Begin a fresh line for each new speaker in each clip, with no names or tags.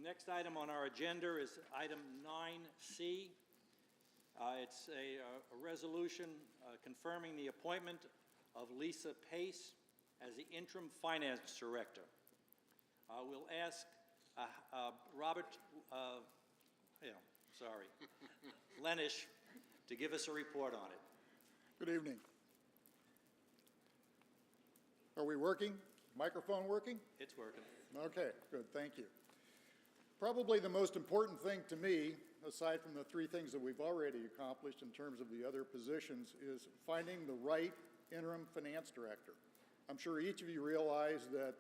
Next item on our agenda is item 9C. It's a resolution confirming the appointment of Lisa Pace as the interim finance director. We'll ask Lenish to give us a report on it.
Good evening. Are we working? Microphone working?
It's working.
Okay, good, thank you. Probably the most important thing to me, aside from the three things that we've already accomplished in terms of the other positions, is finding the right interim finance director. I'm sure each of you realize that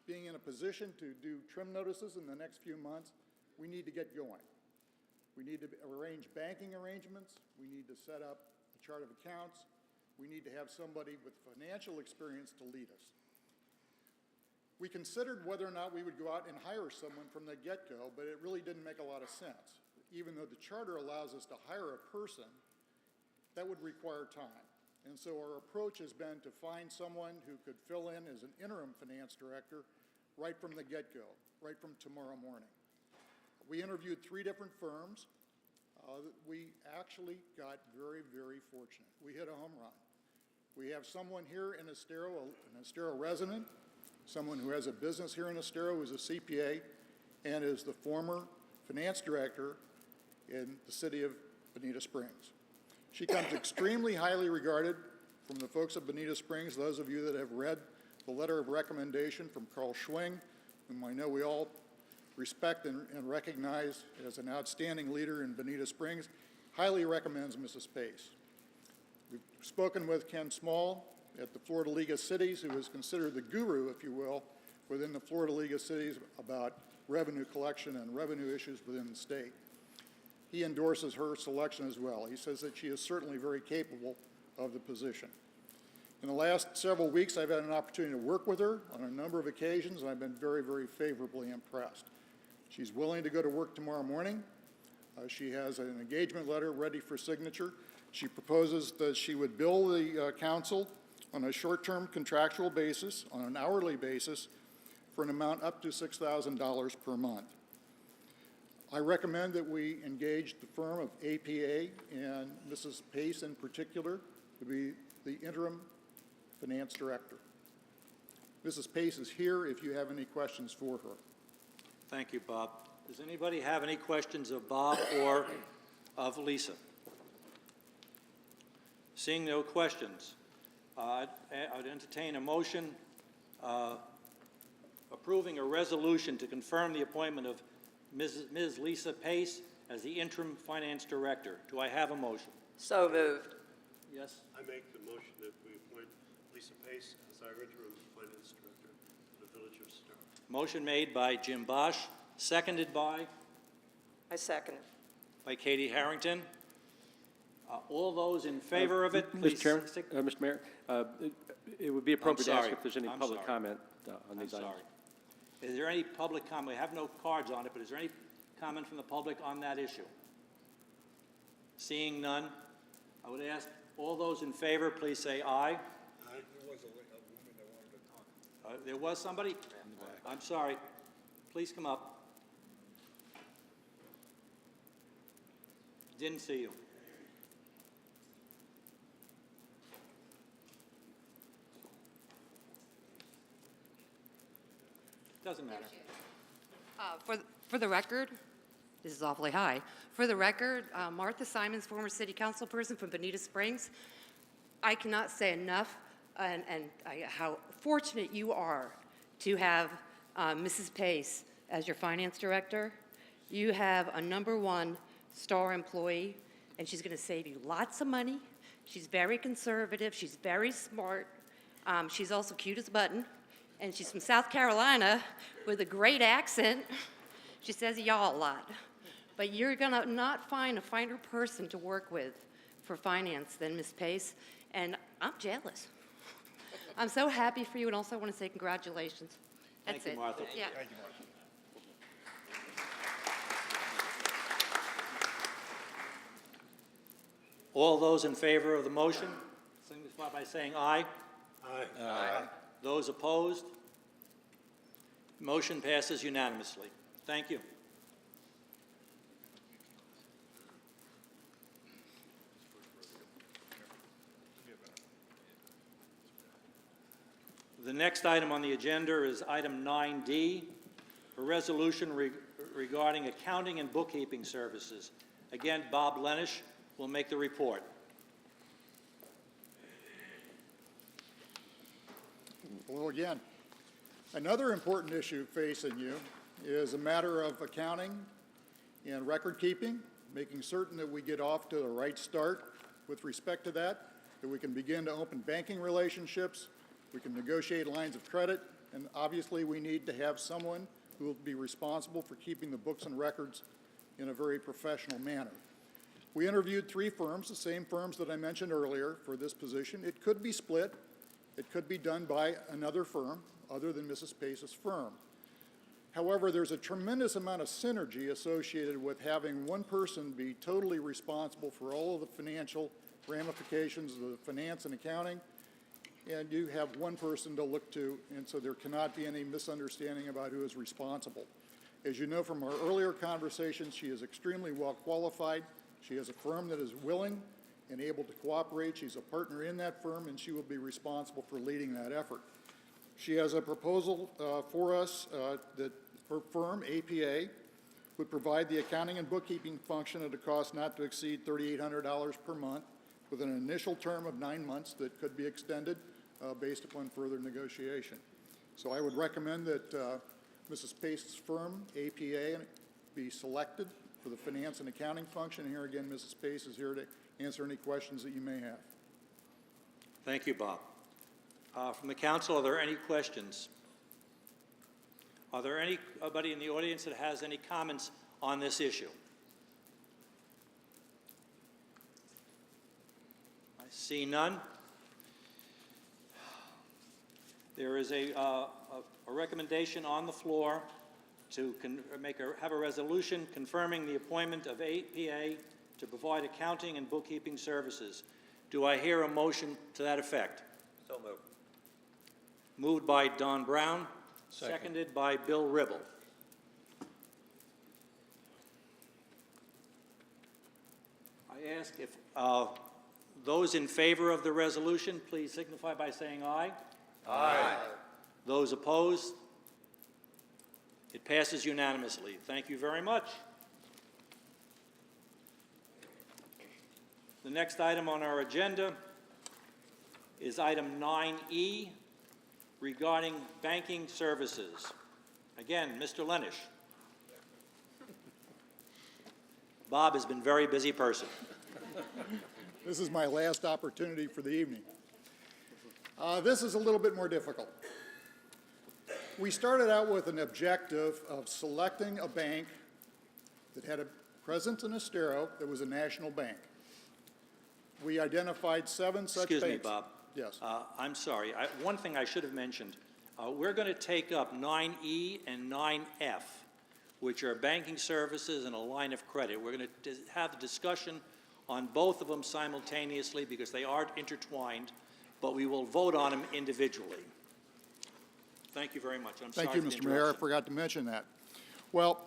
being in a position to do trim notices in the next few months, we need to get going. We need to arrange banking arrangements. We need to set up a chart of accounts. We need to have somebody with financial experience to lead us. We considered whether or not we would go out and hire someone from the get-go, but it really didn't make a lot of sense. Even though the charter allows us to hire a person, that would require time. And so our approach has been to find someone who could fill in as an interim finance director right from the get-go, right from tomorrow morning. We interviewed 3 different firms. We actually got very, very fortunate. We hit a home run. We have someone here in Estero, an Estero resident, someone who has a business here in Estero, who is a CPA, and is the former finance director in the city of Bonita Springs. She comes extremely highly regarded from the folks of Bonita Springs, those of you that have read the letter of recommendation from Carl Schwing, whom I know we all respect and recognize as an outstanding leader in Bonita Springs, highly recommends Mrs. Pace. We've spoken with Ken Small at the Florida League of Cities, who is considered the guru, if you will, within the Florida League of Cities about revenue collection and revenue issues within the state. He endorses her selection as well. He says that she is certainly very capable of the position. In the last several weeks, I've had an opportunity to work with her on a number of occasions, and I've been very, very favorably impressed. She's willing to go to work tomorrow morning. She has an engagement letter ready for signature. She proposes that she would bill the council on a short-term contractual basis, on an hourly basis, for an amount up to $6,000 per month. I recommend that we engage the firm of APA and Mrs. Pace in particular to be the interim finance director. Mrs. Pace is here if you have any questions for her.
Thank you, Bob. Does anybody have any questions of Bob or of Lisa? Seeing no questions, I'd entertain a motion approving a resolution to confirm the appointment of Ms. Lisa Pace as the interim finance director. Do I have a motion?
So moved.
Yes?
I make the motion that we appoint Lisa Pace as our interim finance director for the Village of Estero.
Motion made by Jim Bosch, seconded by
I second it.
Katie Harrington. All those in favor of it, please.
Mr. Chairman, Mr. Mayor, it would be appropriate to ask if there's any
I'm
public
sorry.
comment on these
I'm
items.
sorry. Is there any public comment? We have no cards on it, but is there any comment from the public on that issue? Seeing none, I would ask all those in favor, please say aye.
There was a woman that wanted to talk.
There was somebody? I'm sorry. Please come up. Didn't see you. Doesn't matter.
For the record, this is awfully high. For the record, Martha Simons, former city council person from Bonita Springs. I cannot say enough how fortunate you are to have Mrs. Pace as your finance director. You have a #1 star employee, and she's going to save you lots of money. She's very conservative. She's very smart. She's also cute as a button. And she's from South Carolina with a great accent. She says y'all a lot. But you're gonna not find a finer person to work with for finance than Ms. Pace, and I'm jealous. I'm so happy for you, and also want to say congratulations. That's
Thank you,
it.
Martha.
Yeah.
Thank you, Martha.
All those in favor of the motion, signify by saying aye.
Aye.
Those opposed? Motion passes unanimously. Thank you. The next item on the agenda is item 9D, a resolution regarding accounting and bookkeeping services. Again, Bob Lenish will make the report.
Hello again. Another important issue facing you is a matter of accounting and record keeping, making certain that we get off to the right start with respect to that we can begin to open banking relationships, we can negotiate lines of credit, and obviously we need to have someone who will be responsible for keeping the books and records in a very professional manner. We interviewed 3 firms, the same firms that I mentioned earlier for this position. It could be split. It could be done by another firm other than Mrs. Pace's firm. However, there's a tremendous amount of synergy associated with having one person be totally responsible for all of the financial ramifications of the finance and accounting, and you have one person to look to, and so there cannot be any misunderstanding about who is responsible. As you know from our earlier conversations, she is extremely well qualified. She has a firm that is willing and able to cooperate. She's a partner in that firm, and she will be responsible for leading that effort. She has a proposal for us that her firm, APA, would provide the accounting and bookkeeping function at a cost not to exceed $3,800 per month, with an initial term of 9 months that could be extended based upon further negotiation. So I would recommend that Mrs. Pace's firm, APA, be selected for the finance and accounting function. And here again, Mrs. Pace is here to answer any questions that you may have.
Thank you, Bob. From the council, are there any questions? Are there anybody in the audience that has any comments on this issue? I see none. There is a recommendation on the floor to have a resolution confirming the appointment of APA to provide accounting and bookkeeping services. Do I hear a motion to that effect?
So moved.
Moved by Don Brown, seconded by Bill Ribble. I ask if those in favor of the resolution, please signify by saying aye.
Aye.
Those opposed? It passes unanimously. Thank you very much. The next item on our agenda is item 9E regarding banking services. Again, Mr. Lenish. Bob has been a very busy person.
This is my last opportunity for the evening. This is a little bit more difficult. We started out with an objective of selecting a bank that had a presence in Estero that was a national bank. We identified 7 such banks.
Excuse me, Bob.
Yes.
I'm sorry. One thing I should have mentioned, we're going to take up 9E and 9F, which are banking services and a line of credit. We're going to have a discussion on both of them simultaneously because they are intertwined, but we will vote on them individually. Thank you very much. I'm sorry.
Thank you,
for the
Mr. Mayor. I
interruption.
forgot to mention that. Well,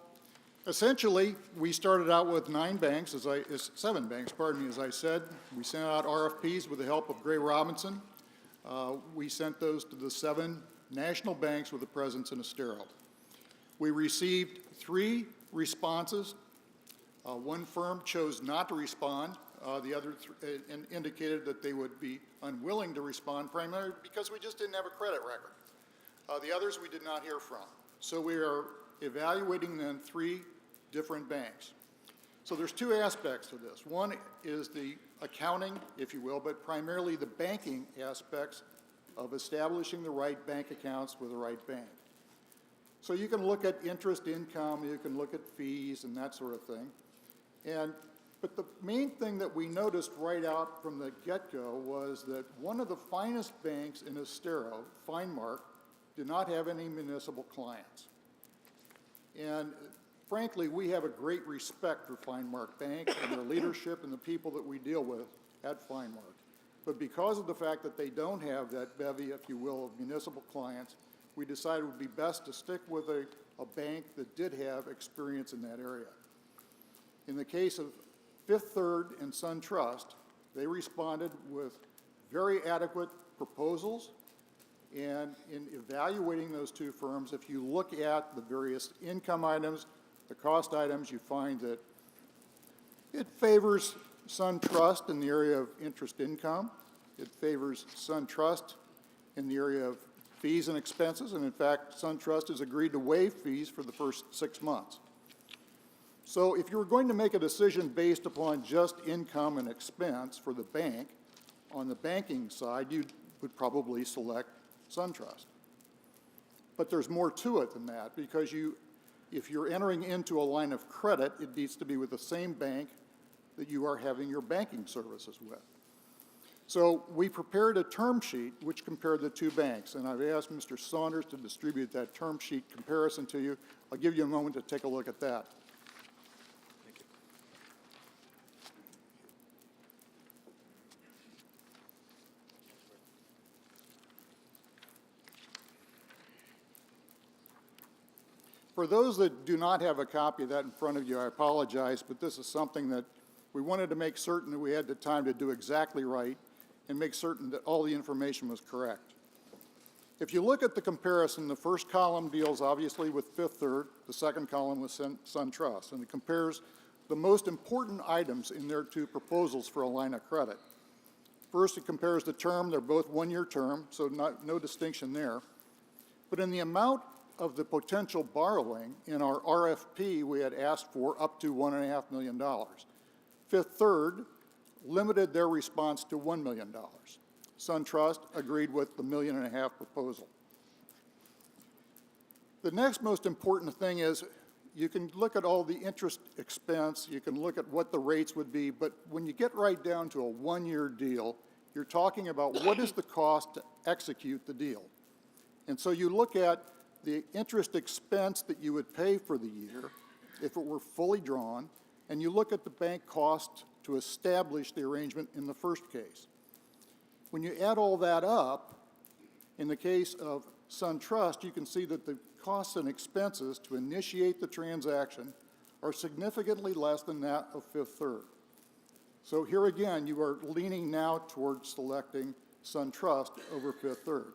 essentially, we started out with 7 banks, pardon me, as I said. We sent out RFPs with the help of Gray Robinson. We sent those to the 7 national banks with a presence in Estero. We received 3 responses. One firm chose not to respond. The other indicated that they would be unwilling to respond, primarily because we just didn't have a credit record. The others we did not hear from. So we are evaluating then 3 different banks. So there's 2 aspects to this. One is the accounting, if you will, but primarily the banking aspects of establishing the right bank accounts with the right bank. So you can look at interest income, you can look at fees and that sort of thing. But the main thing that we noticed right out from the get-go was that one of the finest banks in Estero, FineMark, did not have any municipal clients. And frankly, we have a great respect for FineMark Bank and their leadership and the people that we deal with at FineMark. But because of the fact that they don't have that bevy, if you will, of municipal clients, we decided it would be best to stick with a a bank that did have experience in that area. In the case of Fifth Third and SunTrust, they responded with very adequate proposals. And in evaluating those two firms, if you look at the various income items, the cost items, you find that it favors SunTrust in the area of interest income. It favors SunTrust in the area of fees and expenses. And in fact, SunTrust has agreed to waive fees for the first 6 months. So if you were going to make a decision based upon just income and expense for the bank, on the banking side, you would probably select SunTrust. But there's more to it than that, because if you're entering into a line of credit, it needs to be with the same bank that you are having your banking services with. So we prepared a term sheet which compared the two banks, and I've asked Mr. Saunders to distribute that term sheet comparison to you. I'll give you a moment to take a look at that. For those that do not have a copy of that in front of you, I apologize, but this is something that we wanted to make certain that we had the time to do exactly right and make certain that all the information was correct. If you look at the comparison, the first column deals obviously with Fifth Third, the second column with SunTrust, and it compares the most important items in their two proposals for a line of credit. First, it compares the term. They're both one-year term, so no distinction there. But in the amount of the potential borrowing, in our RFP, we had asked for up to $1.5 million. Fifth Third limited their response to $1 million. SunTrust agreed with the $1.5 million proposal. The next most important thing is you can look at all the interest expense, you can look at what the rates would be, but when you get right down to a one-year deal, you're talking about what is the cost to execute the deal. And so you look at the interest expense that you would pay for the year if it were fully drawn, and you look at the bank cost to establish the arrangement in the first case. When you add all that up, in the case of SunTrust, you can see that the costs and expenses to initiate the transaction are significantly less than that of Fifth Third. So here again, you are leaning now towards selecting SunTrust over Fifth Third.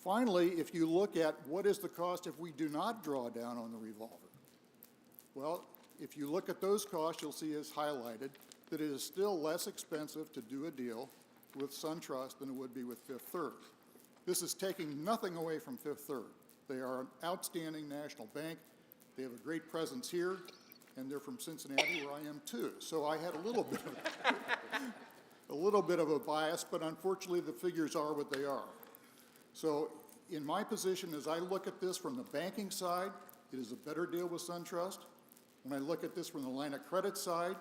Finally, if you look at what is the cost if we do not draw down on the revolver, well, if you look at those costs, you'll see as highlighted that it is still less expensive to do a deal with SunTrust than it would be with Fifth Third. This is taking nothing away from Fifth Third. They are an outstanding national bank. They have a great presence here, and they're from Cincinnati, where I am too. So I had a little bit of a bias, but unfortunately the figures are what they are. So in my position, as I look at this from the banking side, it is a better deal with SunTrust. When I look at this from the line of credit side,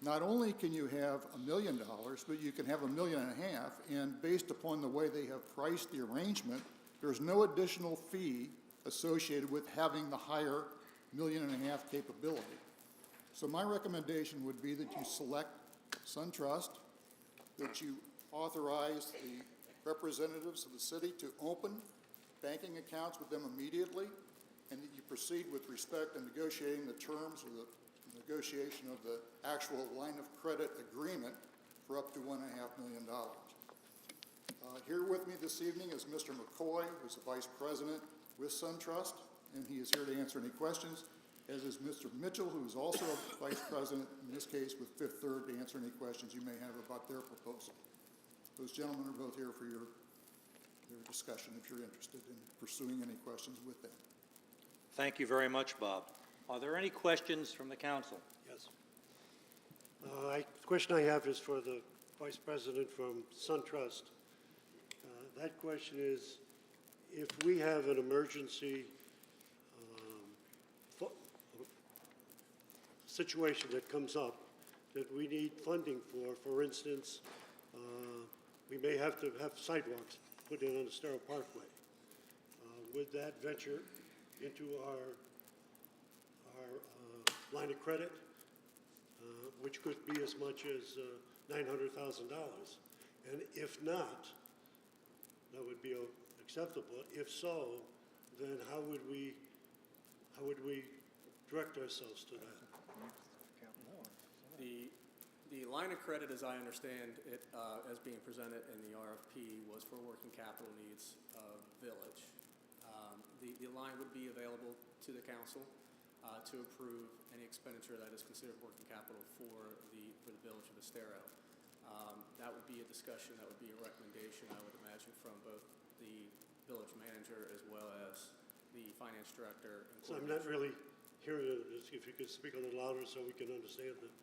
not only can you have $1 million, but you can have $1.5 million, and based upon the way they have priced the arrangement, there's no additional fee associated with having the higher $1.5 million capability. So my recommendation would be that you select SunTrust, that you authorize the representatives of the city to open banking accounts with them immediately, and that you proceed with respect to negotiating the terms of the negotiation of the actual line of credit agreement for up to $1.5 million. Here with me this evening is Mr. McCoy, who's the Vice President with SunTrust, and he is here to answer any questions, as is Mr. Mitchell, who is also a Vice President, in this case with Fifth Third, to answer any questions you may have about their proposal. Those gentlemen are both here for your discussion if you're interested in pursuing any questions with them.
Thank you very much, Bob. Are there any questions from the council?
Yes. The question I have is for the Vice President from SunTrust. That question is, if we have an emergency situation that comes up that we need funding for instance, we may have to have sidewalks put in on the Estero Parkway. Would that venture into our line of credit, which could be as much as $900,000? And if not, that would be acceptable. If so, then how would we direct ourselves to that?
The line of credit, as I understand it, as being presented in the RFP, was for working capital needs of Village. The line would be available to the council to approve any expenditure that is considered working capital for the Village of Estero. That would be a discussion, that would be a recommendation, I would imagine, from both the village manager as well as the finance director.
So I'm not really hearing it. If you could speak a little louder so we can understand it.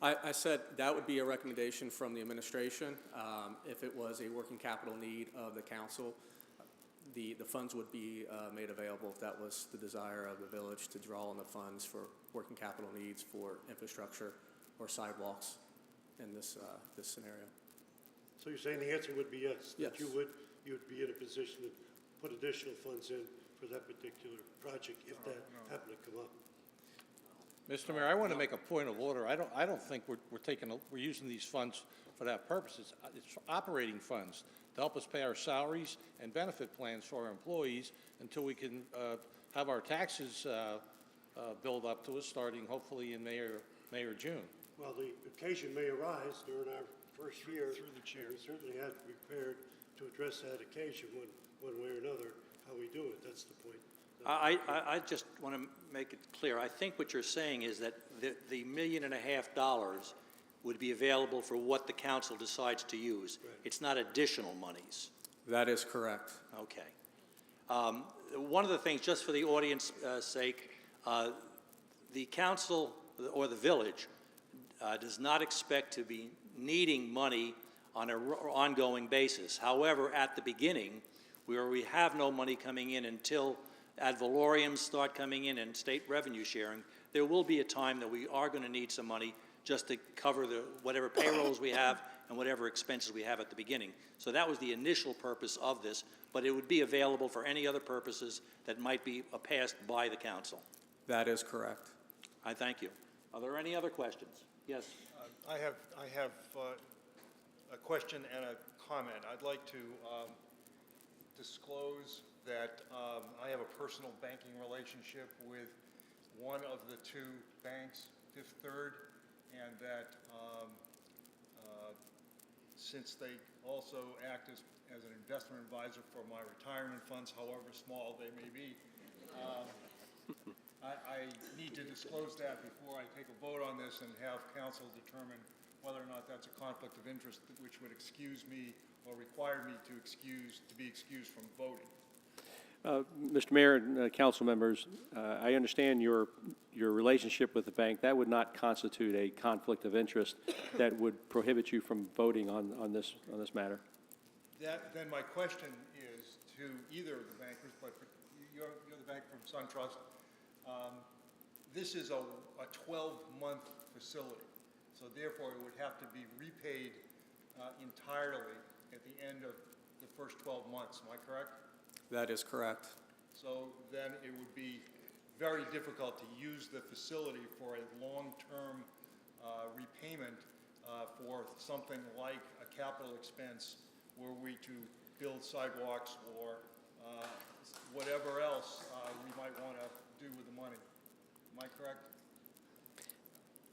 I said that would be a recommendation from the administration. If it was a working capital need of the council, the funds would be made available if that was the desire of the village to draw on the funds for working capital needs for infrastructure or sidewalks in this scenario.
So you're saying the answer would be yes?
Yes.
That you would be in a position to put additional funds in for that particular project if that happened to come up?
Mr. Mayor, I want to make a point of order. I don't think we're using these funds for that purpose. It's operating funds to help us pay our salaries and benefit plans for our employees until we can have our taxes build up to us starting hopefully in May or June.
Well, the occasion may arise during our first year. Through the chair. We certainly have to be prepared to address that occasion one way or another, how we do it. That's the point.
I just want to make it clear. I think what you're saying is that the $1.5 million would be available for what the council decides to use.
Right.
It's not additional monies.
That is correct.
Okay. One of the things, just for the audience sake, the council or the village does not expect to be needing money on an ongoing basis. However, at the beginning, where we have no money coming in until ad valorem start coming in and state revenue sharing, there will be a time that we are going to need some money just to cover whatever payrolls we have and whatever expenses we have at the beginning. So that was the initial purpose of this, but it would be available for any other purposes that might be passed by the council.
That is correct.
I thank you. Are there any other questions? Yes.
I have a question and a comment. I'd like to disclose that I have a personal banking relationship with one of the two banks, Fifth Third, and that since they also act as an investment advisor for my retirement funds, however small they may be, I need to disclose that before I take a vote on this and have council determine whether or not that's a conflict of interest which would excuse me or require me to be excused from voting.
Mr. Mayor and council members, I understand your relationship with the bank. That would not constitute a conflict of interest that would prohibit you from voting on this matter.
Then my question is to either of the bankers, but you're the bank from SunTrust. This is a 12-month facility, so therefore it would have to be repaid entirely at the end of the first 12 months. Am I correct?
That is correct.
So then it would be very difficult to use the facility for a long-term repayment for something like a capital expense were we to build sidewalks or whatever else we might want to do with the money. Am I correct?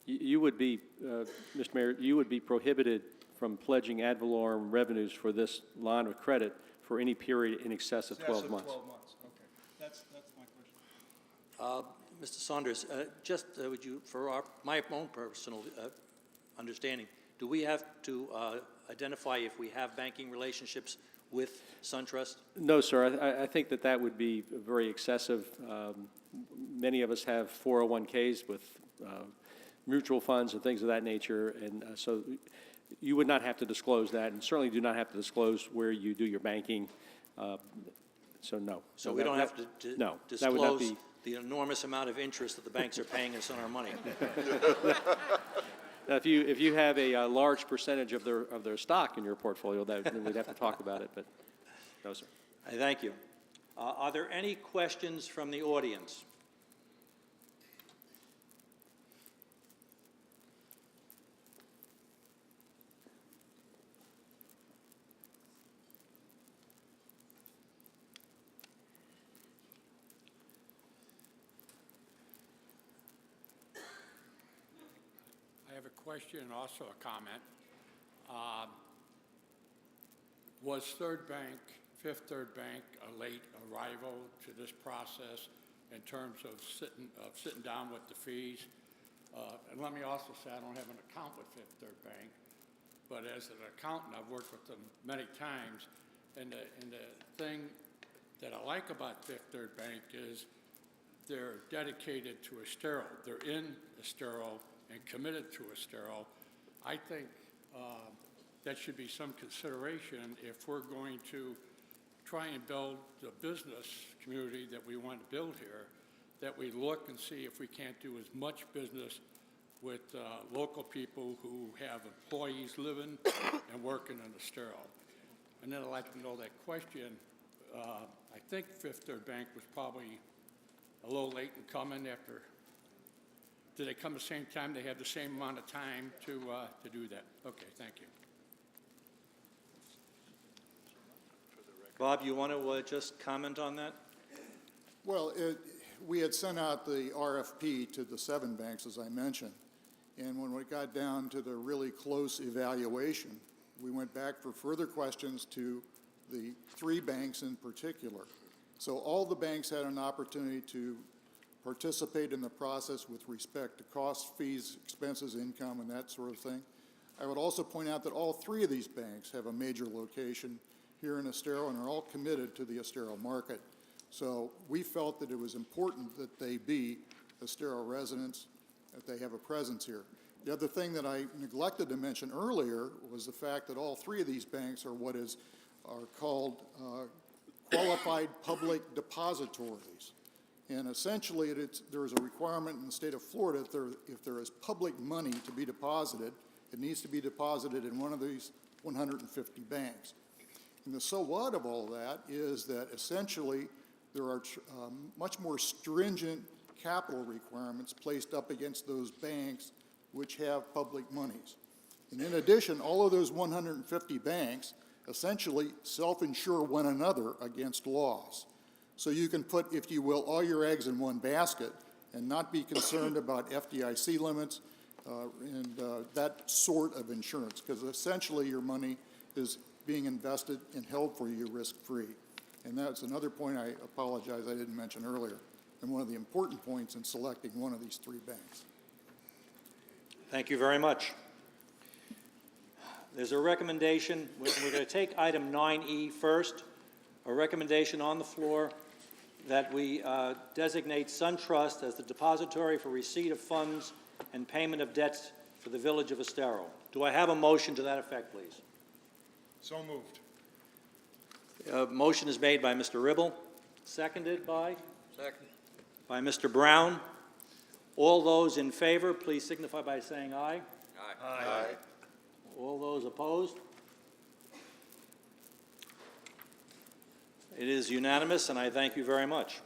You would be, Mr. Mayor, you would be prohibited from pledging ad valorem revenues for this line of credit for any period in excess of 12 months.
12 months, okay. That's my question.
Mr. Saunders, would you, for my own personal understanding, do we have to identify if we have banking relationships with SunTrust?
No, sir. I think that would be very excessive. Many of us have 401ks with mutual funds and things of that nature, and so you would not have to disclose that, and certainly do not have to disclose where you do your banking. So no.
So we don't have to
no, that would not
disclose
be.
the enormous amount of interest that the banks are paying us on our money.
Now, if you have a large percentage of their stock in your portfolio, then we'd have to talk about it. But no, sir.
I thank you. Are there any questions from the audience?
question and also a comment. Was Fifth Third Bank a late arrival to this process in terms of sitting down with the fees? And let me also say, I don't have an account with Fifth Third Bank, but as an accountant, I've worked with them many times, and the thing that I like about Fifth Third Bank is they're dedicated to Estero. They're in Estero and committed to Estero. I think that should be some consideration if we're going to try and build the business community that we want to build here, that we look and see if we can't do as much business with local people who have employees living and working in Estero. And then I'd like to know that question. I think Fifth Third Bank was probably a little late in coming after. Did they come the same time? They had the same amount of time to do that? Okay, thank you.
Bob, you want to just comment on that?
Well, we had sent out the RFP to the 7 banks, as I mentioned, and when we got down to the really close evaluation, we went back for further questions to the 3 banks in particular. So all the banks had an opportunity to participate in the process with respect to costs, fees, expenses, income, and that sort of thing. I would also point out that all 3 of these banks have a major location here in Estero and are all committed to the Estero market. So we felt that it was important that they be Estero residents, that they have a presence here. The other thing that I neglected to mention earlier was the fact that all 3 of these banks are are called qualified public depositories. And essentially, there is a requirement in the state of Florida that if there is public money to be deposited, it needs to be deposited in one of these 150 banks. And the so what of all that is that essentially there are much more stringent capital requirements placed up against those banks which have public monies. And in addition, all of those 150 banks essentially self-insure one another against loss. So you can put, if you will, all your eggs in one basket and not be concerned about FDIC limits and that sort of insurance, because essentially your money is being invested and held for you risk-free. And that's another point I apologize I didn't mention earlier, and one of the important points in selecting one of these 3 banks.
Thank you very much. There's a recommendation, we're going to take item 9E first, a recommendation on the floor that we designate SunTrust as the depository for receipt of funds and payment of debts for the village of Estero. Do I have a motion to that effect, please?
So moved.
Motion is made by Mr. Ribble, seconded by?
Second.
By Mr. Brown. All those in favor, please signify by saying aye.
Aye.
All those opposed? It is unanimous, and I thank you very much.